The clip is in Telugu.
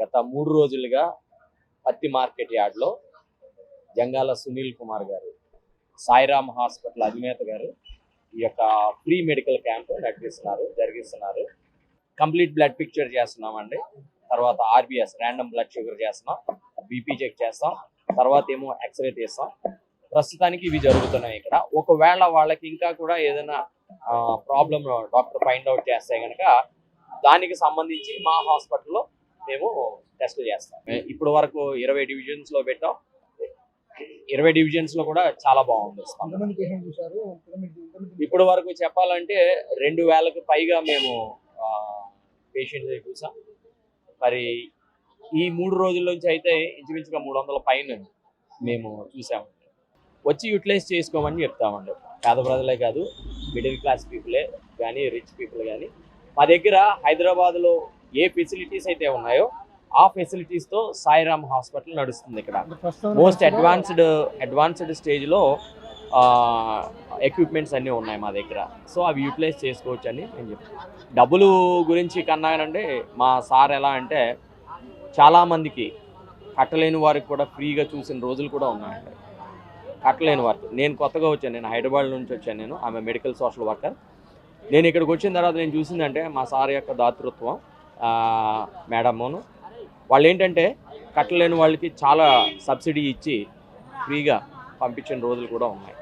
గత 3 రోజులుగా పత్తి మార్కెట్ యార్డ్లో జంగాల సునీల్ కుమార్ గారు, సాయిరామ్ హాస్పిటల్ అధినేత గారు ఈ యొక్క ఫ్రీ మెడికల్ క్యాంప్ జరిగిస్తున్నారు. కంప్లీట్ బ్లడ్ పిక్చర్ చేస్తున్నామండి. తర్వాత ఆర్బిఎస్ ర్యాండమ్ బ్లడ్ షుగర్ చేస్తున్నాం, బీపీ చెక్ చేస్తాం, తర్వాత ఏమో ఎక్స్రే తీస్తాం. ప్రస్తుతానికి ఇవి జరుగుతున్నాయి ఇక్కడ. ఒకవేళ వాళ్ళకి ఇంకా కూడా ఏదైనా ప్రాబ్లం డాక్టర్ ఫైండ్ అవుట్ చేస్తే కనుక దానికి సంబంధించి మా హాస్పిటల్లో మేము టెస్ట్ చేస్తాం. ఇప్పుడు వరకు 20 డివిజన్స్లో పెట్టాం. 20 డివిజన్స్లో కూడా చాలా బాగుంది. ఇప్పుడు వరకు చెప్పాలంటే 2000కు పైగా మేము పేషెంట్స్ చూసాం. మరి ఈ 3 రోజుల నుంచి అయితే ఇంచుమించుగా 300 పైన మేము చూసాము. వచ్చి యూటిలైజ్ చేసుకోమని చెప్తామండి. పేద ప్రజలే కాదు, మిడిల్ క్లాస్ పీపులే కానీ, రిచ్ పీపుల్ కానీ. మా దగ్గర హైదరాబాద్లో ఏ ఫెసిలిటీస్ అయితే ఉన్నాయో ఆ ఫెసిలిటీస్తో సాయిరామ్ హాస్పిటల్ నడుస్తుంది. ఇక్కడ మోస్ట్ అడ్వాన్స్డ్ స్టేజ్లో ఎక్విప్మెంట్స్ అన్నీ ఉన్నాయి మా దగ్గర. సో అవి యూటిలైజ్ చేసుకోవచ్చు అని నేను చెప్తాను. డబ్బులు గురించి కన్నానంటే మా సార్ ఎలా అంటే చాలామందికి కట్టలేని వారికి కూడా ఫ్రీగా చూసిన రోజులు కూడా ఉన్నాయండి. కట్టలేని వారికి నేను కొత్తగా వచ్చాను, నేను హైదరాబాద్ నుంచి వచ్చాను. ఆమె మెడికల్ సోషల్ వర్కర్. నేను ఇక్కడికి వచ్చిన తర్వాత నేను చూసిందంటే మా సార్ యొక్క దాతృత్వం. మేడమ్ను వాళ్ళు ఏంటంటే కట్టలేని వాళ్ళకి చాలా సబ్సిడీ ఇచ్చి ఫ్రీగా పంపించిన రోజులు కూడా ఉన్నాయి.